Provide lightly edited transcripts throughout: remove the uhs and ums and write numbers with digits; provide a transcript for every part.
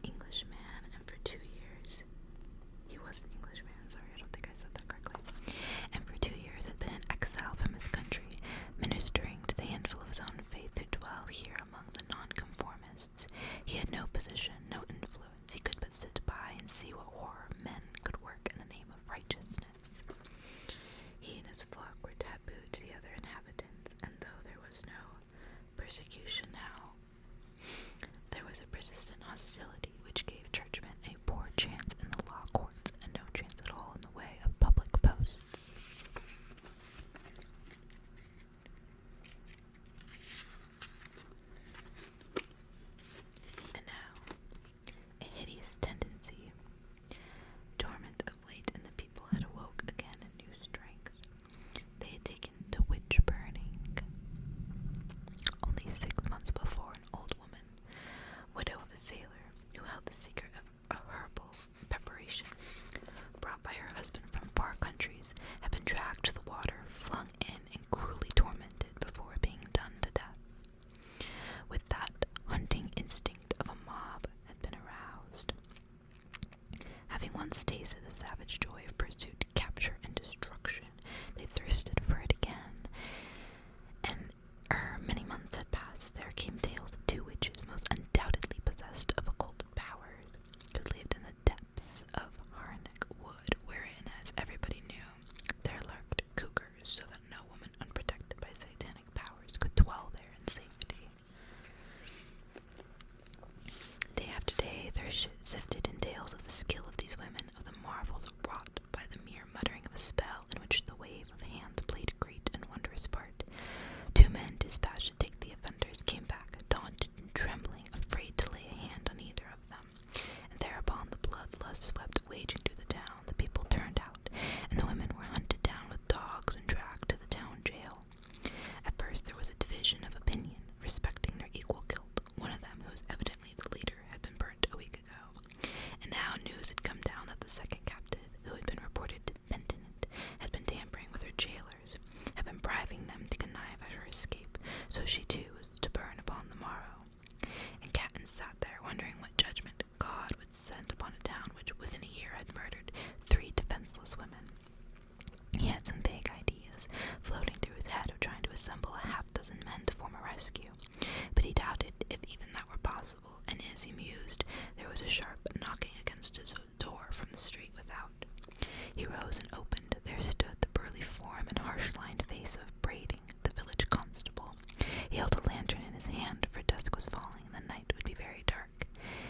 Englishman, and for 2 years, he was an Englishman, sorry, I don't think I said that correctly, and for 2 years had been in exile from his country, ministering to the handful of his own faith who dwell here among the nonconformists. He had no position, no influence. He could but sit by and see what horror men could work in the name of righteousness. He and his flock were taboo to the other inhabitants, and though there was no persecution now, there was a persistent hostility which gave churchmen a poor chance in the law courts and no chance at all in the way of public posts. And now, a hideous tendency, dormant of late in the people, had awoke again in new strength. They had taken to witch burning. Only 6 months before, an old woman, widow of a sailor, who held the secret of a herbal preparation brought by her husband from far countries, had been dragged to the water, flung in, and cruelly tormented before being done to death. With that hunting instinct of a mob had been aroused. Having once tasted the savage joy of pursuit, capture, and destruction, they thirsted for it again, and ere many months had passed, there came tales of 2 witches most undoubtedly possessed of occult powers, who lived in the depths of Harnick Wood, wherein, as everybody knew, there lurked cougars, so that no woman unprotected by satanic powers could dwell there in safety. Day after day there sifted in tales of the skill of these women, of the marvels wrought by the mere muttering of a spell in which the wave of hands played a great and wondrous part. 2 men dispatched to take the offenders came back, daunted and trembling, afraid to lay a hand on either of them. And thereupon the bloodlust swept waging through the town. The people turned out, and the women were hunted down with dogs and dragged to the town jail. At first there was a division of opinion respecting their equal guilt. One of them, who was evidently the leader, had been burnt a week ago, and now news had come down that the second captive, who had been reported penitent, had been tampering with her jailers, had been bribing them to connive at her escape, so she too was to burn upon the morrow. And Catton sat there, wondering what judgment God would send upon a town which within a year had murdered 3 defenseless women. He had some vague ideas floating through his head of trying to assemble a half-dozen men to form a rescue, but he doubted if even that were possible, and as he mused, there was a sharp knocking against his door from the street without. He rose and opened. There stood the burly form and harsh-lined face of Brading, the village constable. He held a lantern in his hand, for dusk was falling and the night would be very dark.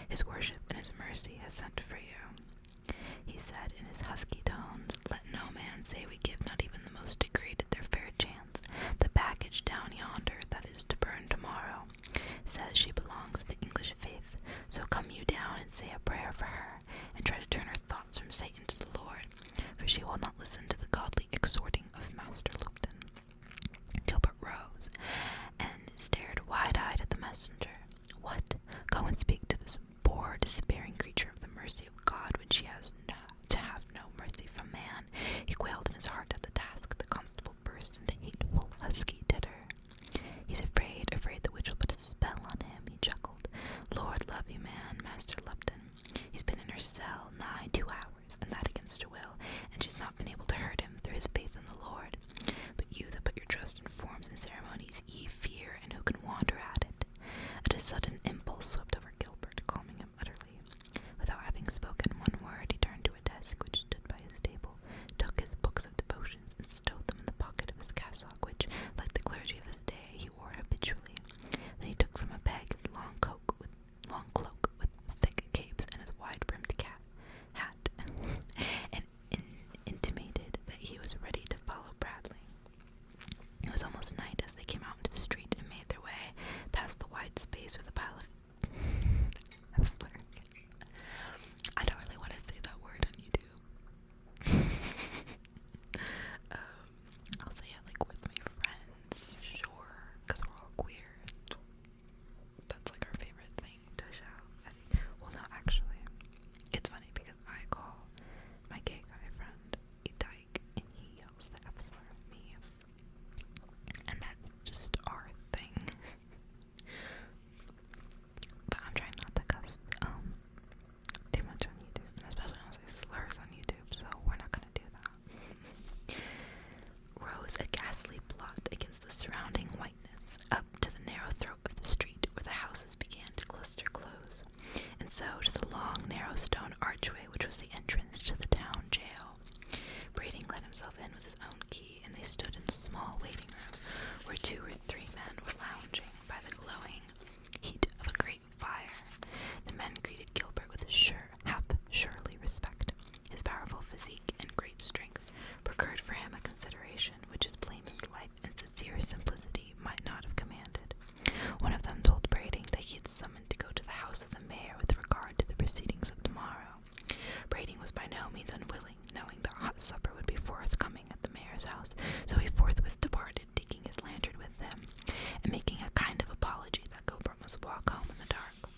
His worship and his mercy has sent for you, he said in his husky tones. Let no man say we give not even the most degraded their fair chance. The baggage down yonder, that is to burn tomorrow, says she belongs to the English faith. So come you down and say a prayer for her, and try to turn her thoughts from Satan to the Lord, for she will not listen to the godly exhorting of Master Lupton. Gilbert rose and stared wide-eyed at the messenger. What? Go and speak to this poor, despairing creature of the mercy of God when she has to have no mercy from man. He quailed in his heart at the task. The constable burst into hateful, husky titter. He's afraid the witch will put a spell on him, he chuckled. Lord love you, man, Master Lupton. He's been in her cell nigh 2 hours, and that against her will, and she's not been able to hurt him through his faith in the Lord. But you that put your trust in forms and ceremonies, ye fear, and who can wonder at it? A sudden impulse swept over Gilbert, calming him utterly. With narrow stone archway which was the entrance to the town jail. Brading let himself in with his own key, and they stood in the small waiting room where 2 or 3 men were lounging by the glowing heat of a great fire. The men greeted Gilbert with half-surely respect. His powerful physique and great strength procured for him a consideration which his blameless life and sincere simplicity might not have commanded. One of them told Brading that he had summoned to go to the house of the mayor with regard to the proceedings of tomorrow. Brading was by no means unwilling, knowing that a hot supper would be forthcoming at the mayor's house, so he forthwith departed, taking his lantern with him, and making a kind of apology that Gilbert must walk home in the dark.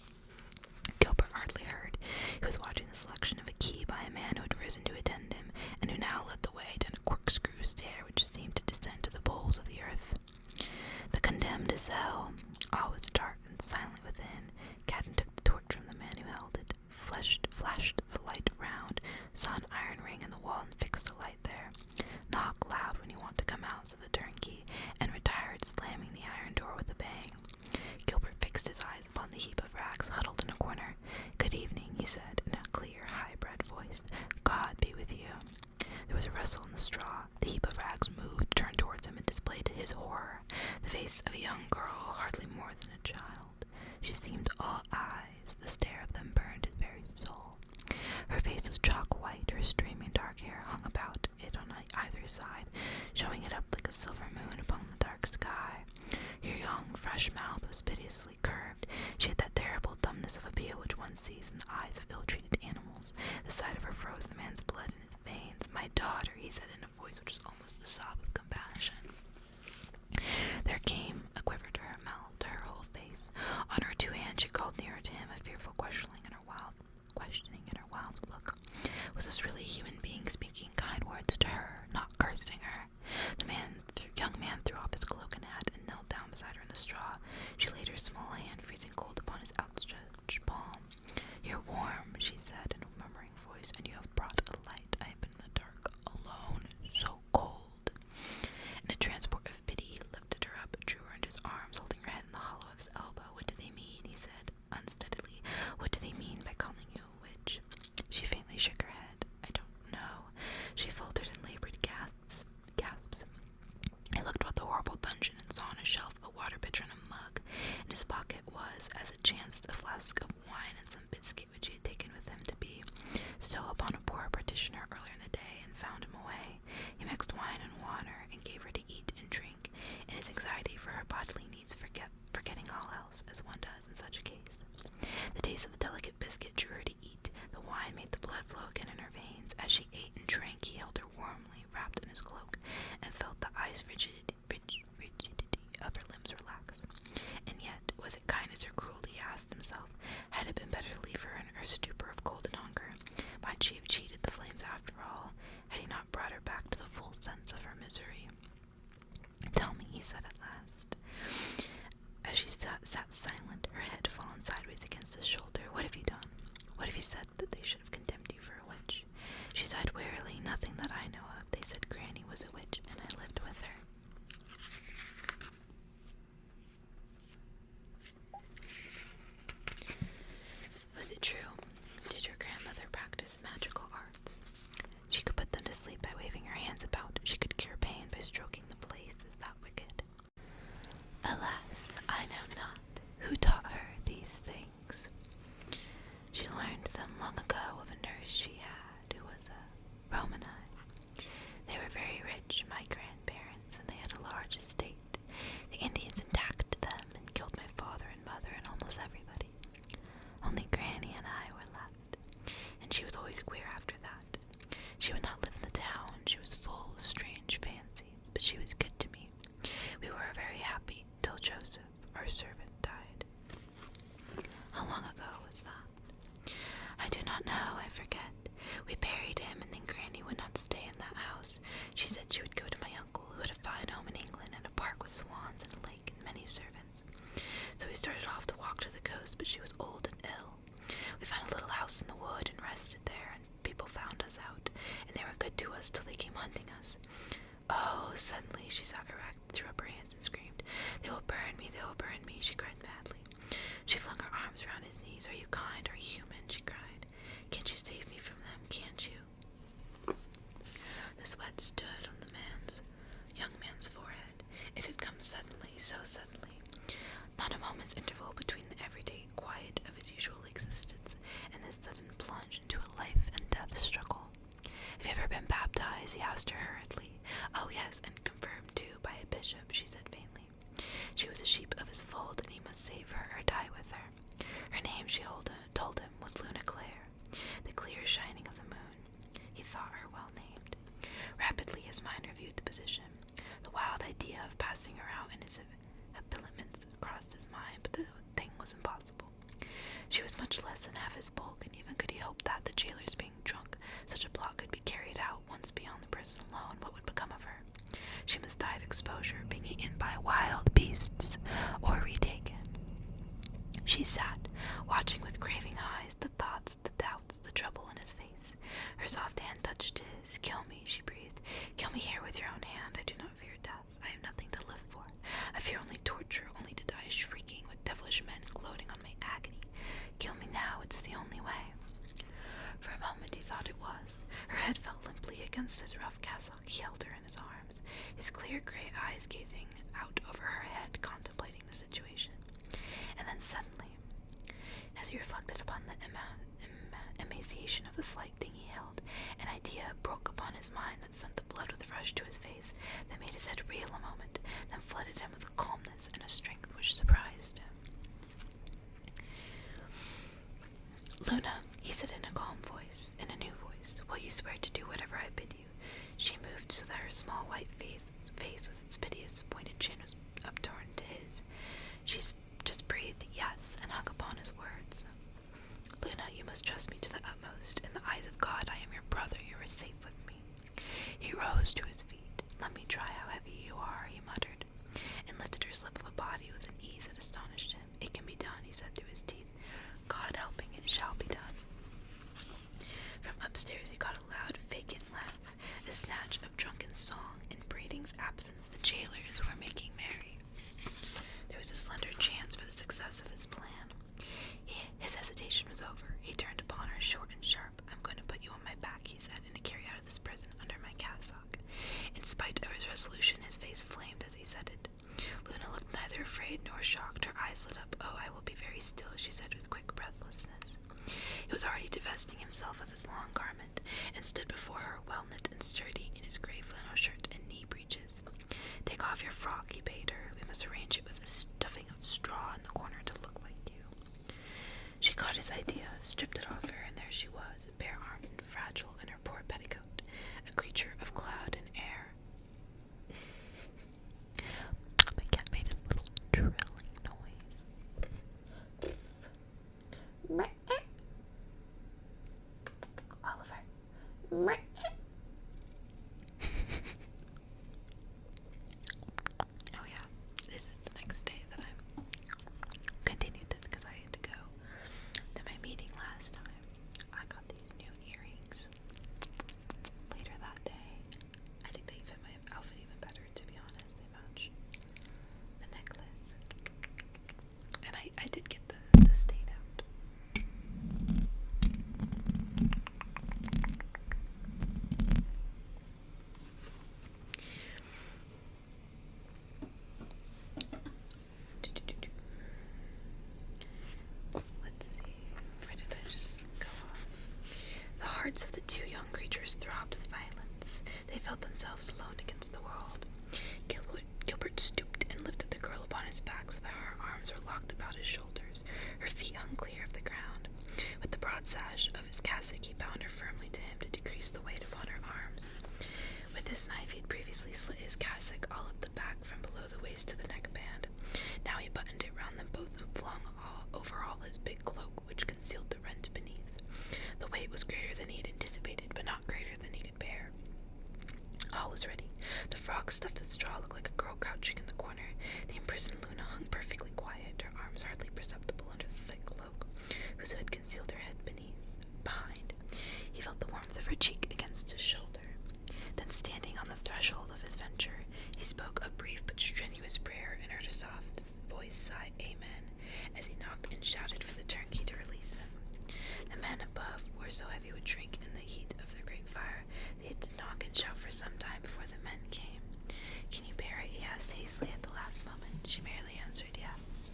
Gilbert hardly heard. He was watching the selection of a key by a man who had risen to attend him, and who now led the way down a corkscrew stair which seemed to descend to the bowels of the earth. The condemned cell. All was dark and silent within. Cadden took the torch from the man who held it, flashed the light round, saw an iron ring in the wall, and fixed the light there. Knock loud when you want to come out, said the turnkey, and retired, slamming the iron door with a bang. Gilbert fixed his eyes upon the heap of rags huddled in a corner. "Good evening," he said, in a clear, high-bred voice. "God be with you." There was a rustle in the straw. The heap of rags moved, turned towards him, and displayed to his horror the face of a young girl, hardly more than a child. She seemed all eyes. The stare of them burned his very soul. Her face was chalk white. Her streaming dark hair hung about it on either side, showing it up like a silver moon upon the dark sky. Her young, fresh mouth was piteously curved. She had that terrible dumbness of appeal which one sees in the eyes of ill-treated animals. The sight of her froze the man's blood in his veins. "My daughter," he said in a voice which was almost a sob of compassion. There came a quiver to her mouth, to her whole face. On her 2 hands she called nearer to him, a fearful questioning in her wild look. Was this really a human being speaking kind words to her, not cursing her? The young man threw off his cloak and hat and knelt down beside her in the straw. She laid her small hand, freezing cold, upon his outstretched palm. "You're warm," she said in a murmuring voice, "and you have brought a light. I have been in the dark, alone, so cold." In a transport of pity, he lifted her up, drew her into his arms, holding her head in the hollow of his elbow. "What do they mean?" he said, unsteadily. "What do they mean by calling you a witch?" She faintly shook her head. "I don't know." She faltered in labored gasps. He looked about the horrible dungeon and saw on a shelf a water pitcher and a mug. In his pocket was, as it chanced, a flask of wine and some biscuit which he had taken with him to bestow upon a poor practitioner earlier in the day, and found him away. He mixed wine and water, and gave her to eat and drink, in his anxiety for her bodily needs, forgetting all else, as one does in such a case. The taste of the delicate biscuit drew her to eat. The wine made the blood flow again in her veins. As she ate and drank, he held her warmly, wrapped in his cloak, and felt the ice rigidity of her limbs relax. And yet, was it kindness or cruelty, he asked himself? Had it been better to leave her in her stupor of cold and hunger? Might she have cheated the flames after all? Had he not brought her back to the full sense of her misery? "Tell me," he said at last, as she sat silent, her head fallen sideways against his shoulder. "What have you done? What have you said that they should have condemned you for a witch?" She sighed wearily. "Nothing that I know of. They said Granny was a witch, and I lived with her." "Was it true? Did your grandmother practice magical arts?" "She could put them to sleep by waving her hands about. She could cure pain by stroking the place. Is that wicked?" "Alas, I know not. Who taught her these things?" "She learned them long ago of a nurse she had, who was a Romani. They were very rich, my grandparents, and they had a large estate. The Indians attacked them and killed my father and mother and almost everybody. Only Granny and I were left, and she was always queer after that. She would not live in the town. She was full of strange fancies, but she was good to me. We were very happy till Joseph, our servant, died." "How long ago was that?" "I do not know. I forget. We buried him, and then Granny would not stay in that house. She said she would go to my uncle, who had a fine home in England and a park with swans and a lake and many servants. So we started off to walk to the coast, but she was old and ill. We found a little house in the wood and rested there, and people found us out, and they were good to us till they came hunting us. Oh," suddenly she sat erect, threw up her hands and screamed. "They will burn me, they will burn me," she cried madly. She flung her arms around his knees. "Are you kind? Are you human?" she cried. been baptized?" he asked her hurriedly. "Oh, yes, and confirmed, too, by a bishop," she said faintly. She was a sheep of his fold, and he must save her or die with her. Her name, she told him, was Luna Claire, the clear shining of the moon. He thought her well named. Rapidly his mind reviewed the position. The wild idea of passing her out in his habiliments crossed his mind, but the thing was impossible. She was much less than half his bulk, and even could he hope that, the jailers being drunk, such a plot could be carried out. Once beyond the prison alone, what would become of her? She must die of exposure, being eaten by wild beasts, or retaken. She sat, watching with craving eyes the thoughts, the doubts, the trouble in his face. Her soft hand touched his. "Kill me," she breathed. "Kill me here with your own hand. I do not fear death. I have nothing to live for. I fear only torture, only to die shrieking with devilish men gloating on my agony. Kill me now, it's the only way." For a moment he thought it was. Her head fell limply against his rough cassock. He held her in his arms, his clear gray eyes gazing out over her head, contemplating the situation. And then suddenly, as he reflected upon the emaciation of the slight thing he held, an idea broke upon his mind that sent the blood with rush to his face, that made his head reel a moment, then flooded him with a calmness and a strength which surprised him. "Luna," he said in a calm voice, in a new voice, "will you swear to do whatever I bid you?" She moved so that her small white face with its piteous pointed chin was upturned to his. She just breathed yes, and hung upon his words. "Luna, you must trust me to the utmost. In the eyes of God, I am your brother. You are safe with me." He rose to his feet. "Let me try how heavy you are," he muttered, and lifted her slip of a body with an ease that astonished him. "It can be done," he said through his teeth. "God helping, it shall be done." From upstairs he caught a loud, vacant laugh, a snatch of drunken song. In Brading's absence, the jailers were making merry. There was a slender chance for the success of his plan. His hesitation was over. He turned upon her short and sharp. "I'm going to put you on my back," he said, "and to carry out of this prison under my cassock." In spite of his resolution, his face flamed as he said it. Luna looked neither afraid nor shocked. Her eyes lit up. "Oh, I will be very still," she said with quick breathlessness. He was already divesting himself of his long garment, and stood before her, well knit and sturdy, in his gray flannel shirt and knee breeches. "Take off your frock," he bade her. "We must arrange it with a stuffing of straw in the corner to look like you." She caught his idea, stripped it off her, and there she was, bare-armed and fragile in her poor petticoat, a creature of cloud and air. My cat made his little trilling noise. Oliver. Oh yeah, this is the next day that I continued this because I had to go to my meeting last time. I got these new earrings later that day. I think they fit my outfit even better, to be honest. They match the necklace. And I did get the stain out. Let's see, where did I just go off? The hearts of the two young creatures throbbed with violence. They felt themselves alone against the world. Gilbert stooped and lifted the girl upon his back so that her arms were locked about his shoulders. Her feet hung clear of the ground. With the broad sash of his cassock, he bound her firmly to him to decrease the weight upon her arms. With his knife, he had previously slit his cassock all up the back from below the waist to the neckband. Now he buttoned it round them both and flung over all his big cloak, which concealed the rent beneath. The weight was greater than he had anticipated, but not greater than he could bear. All was ready. The frock stuffed with straw looked like a girl crouching in the corner. The imprisoned Luna hung perfectly quiet, her arms hardly perceptible under the thick cloak, whose hood concealed her head behind. He felt the warmth of her cheek against his shoulder. Then, standing on the threshold of his venture, he spoke a brief but strenuous prayer and heard a soft voice sigh "Amen" as he knocked and shouted for the turnkey to release him. The men above were so heavy with drink in the heat of the great fire they had to knock and shout for some time before the men came. "Can you bear it?" he asked hastily at the last moment. She merely answered yes.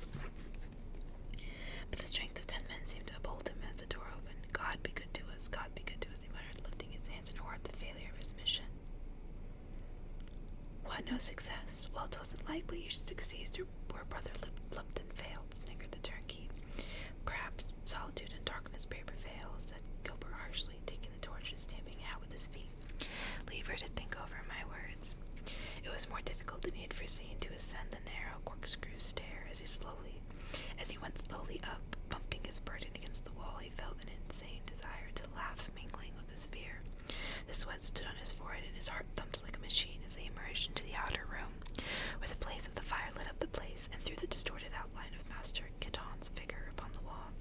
But the strength of 10 men seemed to uphold him as the door opened. "God be good to us, God be good to us," he muttered, lifting his hands in horror at the failure of No success. Well, 'twasn't likely you should succeed where Brother Lupton failed, sniggered the turnkey. Perhaps solitude and darkness may prevail, said Gilbert harshly, taking the torch and stamping it out with his feet. Leave her to think over my words. It was more difficult than he had foreseen to ascend the narrow corkscrew stair as he went slowly up, bumping his burden against the wall. He felt an insane desire to laugh, mingling with his fear. The sweat stood on his forehead and his heart thumped like a machine as they emerged into the outer room, where the blaze of the fire lit up the place and threw the distorted outline of Master Kiton's figure upon the wall.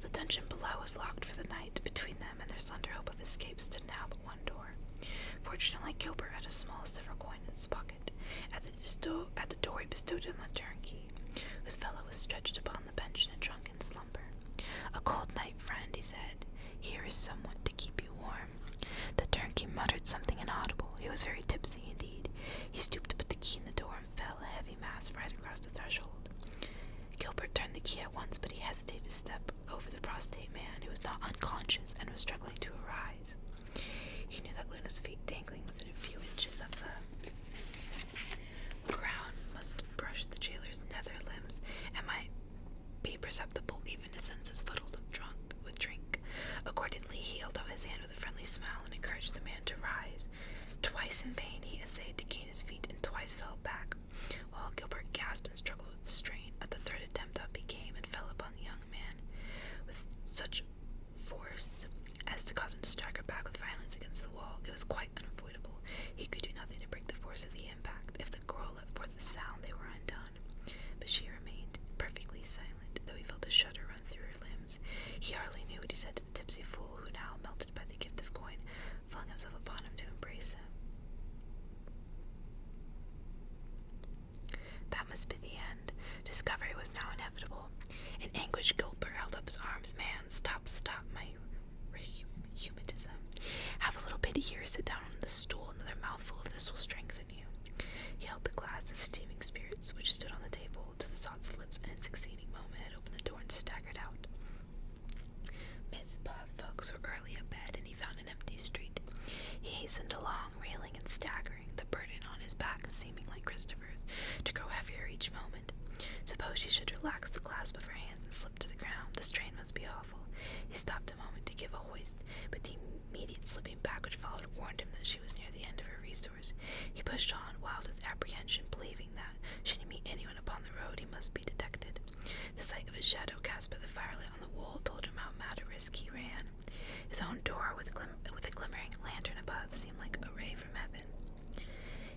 The dungeon below was locked for the night. Between them and their slender hope of escape stood now but one door. Fortunately, Gilbert had a small silver coin in his pocket. At the door he bestowed it on the turnkey, whose fellow was stretched upon the bench in a drunken slumber. A cold night, friend, he said. Here is someone to keep you warm. The turnkey muttered something inaudible. He was very tipsy indeed. He stooped to put the key in the door and fell, a heavy mass, right across the threshold. Gilbert turned the key at once, but he hesitated to step over the prostrate man, who was not unconscious and was struggling to arise. He knew that Luna's feet, dangling within a few inches of the ground, must brush the jailer's nether limbs and might be perceptible even his senses fuddled with drink. Accordingly, he held out his hand with a friendly smile and encouraged the man to rise. Twice in vain he essayed to gain his feet, and twice fell back, while Gilbert gasped and struggled with strain. At the third attempt up he came and fell upon the young man with such force as to cause him to stagger back with violence against the wall. It was quite unavoidable. He could do nothing to break the force of the impact. If the girl let forth a sound, they were undone. But she remained perfectly silent, though he felt a shudder run through her limbs. He hardly knew what he said to the tipsy fool, who now, melted by the gift of coin, flung himself upon him to embrace him. That must be the end. Discovery was now inevitable. In anguish, Gilbert held up his arms. Man, stop, my rheumatism. Have a little pity here. Sit down on the stool. Another mouthful of this will strengthen you. He held the glass of steaming spirits, which stood on the table, to the sot's lips, and in succeeding moment had opened the door and staggered out. Miss folks were early abed, and he found an empty street. He hastened along, reeling and staggering, the burden on his back seeming like Christopher's, to grow heavier each moment. Suppose she should relax the clasp of her hands and slip to the ground. The strain must be awful. He stopped a moment to give a hoist, but the immediate slipping back which followed warned him that she was near the end of her resource. He pushed on, wild with apprehension, believing that, should he meet anyone upon the road, he must be detected. The sight of his shadow cast by the firelight on the wall told him how mad a risk he ran. His own door, with a glimmering lantern above, seemed like a ray from heaven.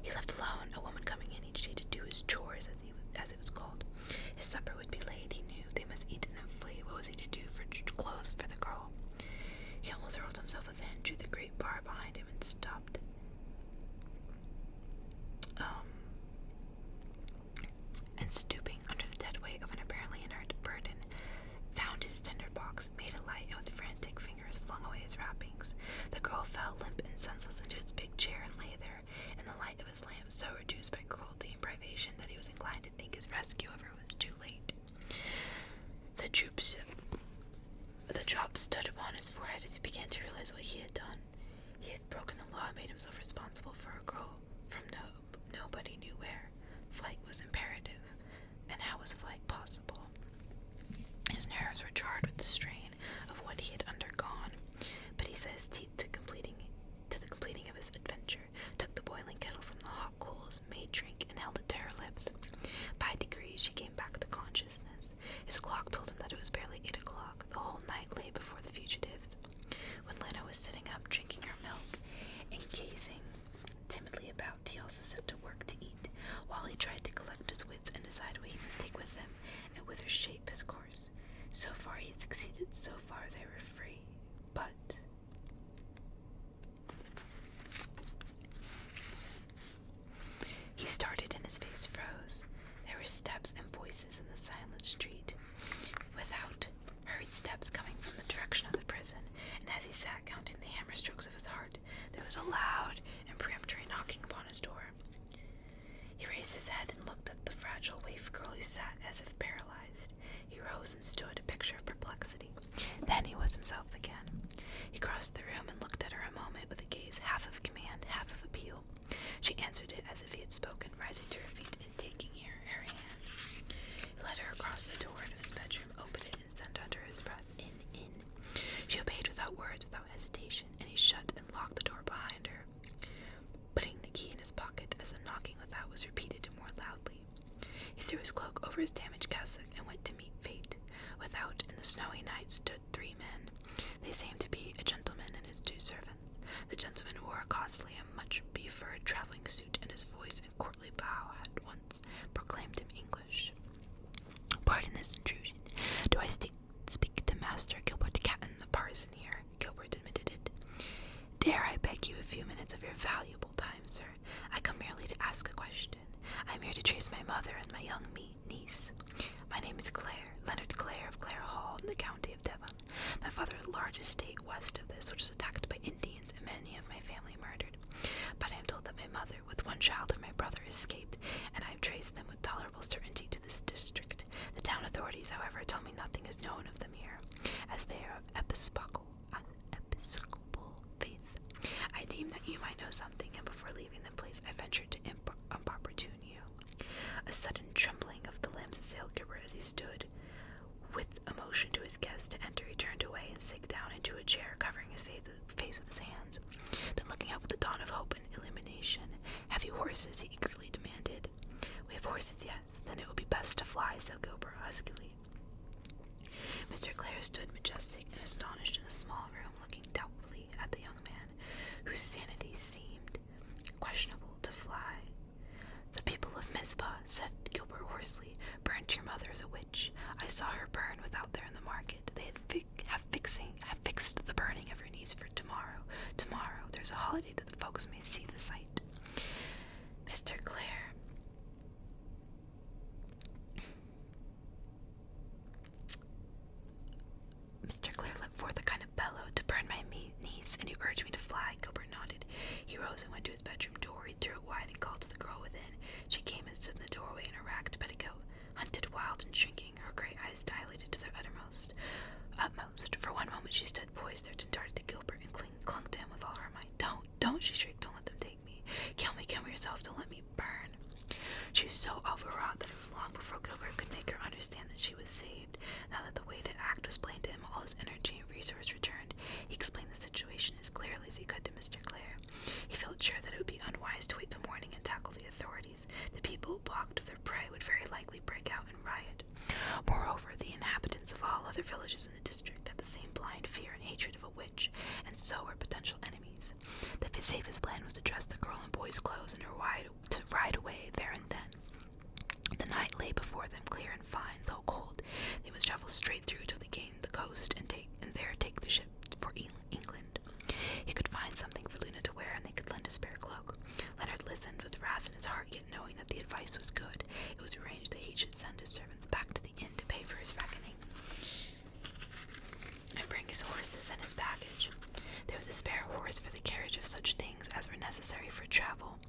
He left alone, a woman coming in each day to do his chores, as it was called. His supper would be laid, he knew. They must eat and then flee. What was he to do for clothes for the girl? He almost hurled himself within, drew the great bar behind him, and stopped. And stooping under the dead weight of an apparently inert burden, found his tinder box, made a light, and with frantic fingers flung away his wrappings. The girl fell limp and senseless into his big chair and lay there, in the light of his lamp, so reduced by cruelty and privation that he was inclined to think his rescue of her was too late. The drop stood upon his forehead as he began to realize what he had done. He had broken the law and made himself responsible for a girl from nobody knew where. Flight was imperative, and how was flight possible? His nerves were jarred with the strain of what he had undergone, but he set his teeth to the completing of his adventure, took the boiling kettle from the hot coals, made drink, and held it to her lips. By degrees she came back to consciousness. His clock told him that it was barely 8 o'clock. The whole night lay before the fugitives. When Lena was sitting up, drinking her milk, and gazing timidly about, he also set to work to eat, while he tried to collect his wits and decide what he must take with him, and whither shape his course. So far he had succeeded, so far they were free. But he started and his face froze. There were steps and voices in the silent street without, hurried steps coming from the direction of the prison, and as he sat counting the hammer strokes of his heart, there was a loud and peremptory knocking upon his door. He raised his head and looked at the fragile waif girl who sat as if paralyzed. He rose and stood, a picture of perplexity. Then he was himself again. He crossed the room and looked at her a moment with a gaze half of command, half of appeal. She answered it as if he had spoken, rising to her feet and taking her hand. He led her across the door to his bedroom, opened it, and sent under his breath, in. She obeyed without words, without hesitation, and he shut and locked the door behind her, putting the key in his pocket as the knocking without was repeated more loudly. He threw his cloak over his damaged cassock and went to meet fate. Without, in the snowy night, stood 3 men. They seemed to be a gentleman and his 2 servants. The gentleman wore a costly and much befurred traveling suit, and his voice and courtly bow had once proclaimed him English. "Pardon this intrusion. Do I speak to Master Gilbert Catton, the parson here?" Gilbert admitted it. "Dare I beg you a few minutes of your valuable time, sir? I come merely to ask a question. I am here to trace my mother and my young niece. My name is Clare, Leonard Clare of Clare Hall in the county of Devon. My father had a large estate west of this, which was attacked by Indians and many of my family murdered. But I am told that my mother, with 1 child and my brother, escaped, and I have traced them with tolerable certainty to this district. The town authorities, however, tell me nothing is known of them here, as they are of episcopal faith. I deem that you might know something, and before leaving the place I ventured to importune you." A sudden trembling of the limbs assailed Gilbert as he stood. With a motion to his guest to enter, he turned away and sank down into a chair, covering his face with his hands. Then, looking up with the dawn of hope and illumination, "Have you horses?" he eagerly demanded. "We have horses, yes. Then it will be best to fly," said Gilbert huskily. Mr. Clare stood majestic and astonished in a small room, looking doubtfully at the young man, whose sanity seemed questionable, to fly. "The people of Mizpah," said Gilbert hoarsely, "burnt your mother as a witch. I saw her burn without there in the market. They have fixed the burning of her niece for tomorrow. Tomorrow there's a holiday that the folks may see the sight." Mr. Clare let forth a kind of bellow. "To burn my niece, and you urge me to fly?" Gilbert nodded. He rose and went to his bedroom door. He threw it wide and called to the girl within. She came and stood in the doorway in her ragged petticoat, hunted, wild, and shrinking, her gray eyes dilated to their utmost. For one moment she stood poised there, and darted to Gilbert and clung to him with all her might. Don't, she shrieked. "Don't let them take me. Kill me yourself. Don't let me burn." She was so overwrought that it was long before Gilbert could make her understand that she was saved. Now that the way to act was plain to him, all his energy and resource returned. He explained the situation as clearly as he could to Mr. Clare. He felt sure that it would be unwise to wait till morning and tackle the authorities. The people, balked of their prey, would very likely break out and riot. Moreover, the inhabitants of all other villages in the district had the same blind fear and hatred of a witch, and so were potential enemies. The safest plan was to dress the girl in boys' clothes and to ride away there and then. The night lay before them, clear and fine, though cold. They must travel straight through till they gained the coast, and there take the ship for England. He could find something for Luna to wear, and they could lend a spare cloak. Leonard listened with wrath in his heart, yet knowing that the advice was good, it was arranged that he should send his servants back to the inn to pay for his reckoning, and bring his horses and his baggage. There was a spare horse for the carriage of such things as were necessary for travel,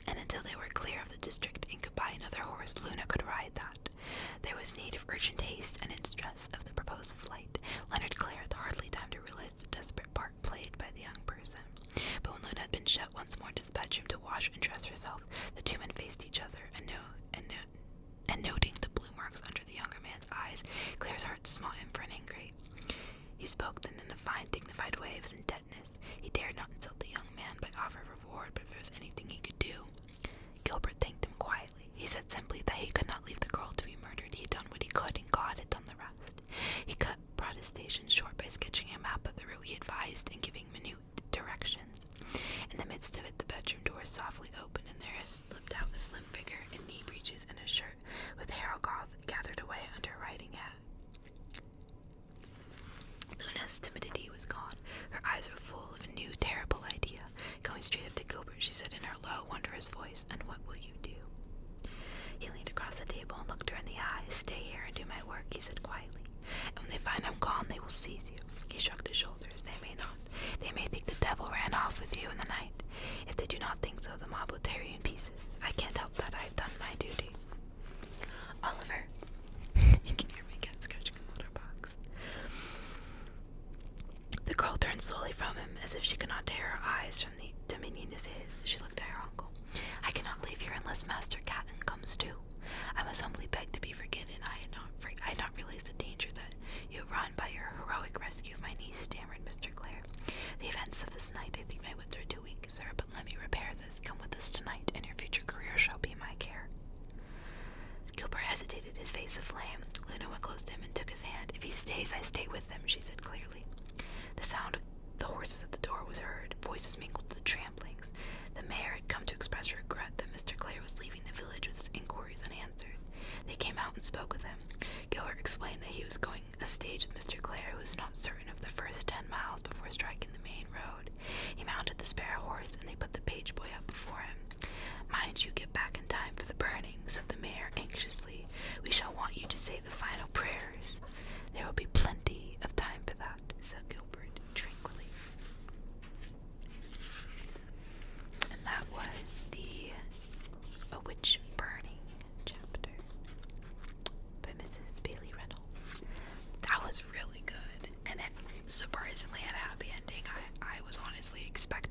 and until they were clear of the district and could buy another horse, Luna could ride that. There was need of urgent haste, and in stress of the proposed flight, Leonard Clare had hardly time to realize the desperate part played by the young person. But when Luna had been shut once more into the bedroom to wash and dress herself, the 2 men faced each other, and noting the blue marks under the younger man's eyes, Clare's heart smote him for an ingrate. He spoke then in a fine, dignified way of his indebtedness. He dared not insult the young man by offer of reward, but if there was anything he could do. Gilbert thanked him quietly. He said simply that he could not leave the girl to be murdered. He had done what he could, and God had done the rest. He cut protestations short by sketching a map of the route he advised and giving minute directions. In the midst of it, the bedroom door softly opened, and there slipped out a slim figure in knee breeches and a shirt with hair gathered away under a riding hat. Luna's timidity was gone. Her eyes were full of a new, terrible idea. Going straight up to Gilbert, she said in her low, wondrous voice, "And what will you do?" He leaned across the table and looked her in the eye. "Stay here and do my work," he said quietly. "And when they find I'm gone, they will seize you." He shrugged his shoulders. "They may not. They may think the devil ran off with you in the night. If they do not think so, the mob will tear you in pieces. I can't help that. I have done my duty." "Oliver." You can hear my cat scratching the motor box. The girl turned turned slowly from him, as if she could not tear her eyes from the dominion as his. She looked at her uncle. I cannot leave here unless Master Catton comes too. I must humbly beg to be forgiven. I had not realized the danger that you run by your heroic rescue of my niece, stammered Mr. Clare. The events of this night, I think my wits are too weak, sir, but let me repair this. Come with us tonight, and your future career shall be my care. Gilbert hesitated, his face aflame. Luna went close to him and took his hand. If he stays, I stay with him, she said clearly. The sound of the horses at the door was heard. Voices mingled with the tramplings. The mayor had come to express regret that Mr. Clare was leaving the village with his inquiries unanswered. They came out and spoke with him. Gilbert explained that he was going a stage with Mr. Clare, who was not certain of the first 10 miles before striking the main road. He mounted the spare horse, and they put the page boy up before him. Mind you get back in time for the burning, said the mayor anxiously. We shall want you to say the final prayers. There will be plenty of time for that, said Gilbert tranquilly. And that was the A Witch Burning chapter by Mrs. Bailey Reynolds. That was really good, and it surprisingly had a happy ending. I was honestly expecting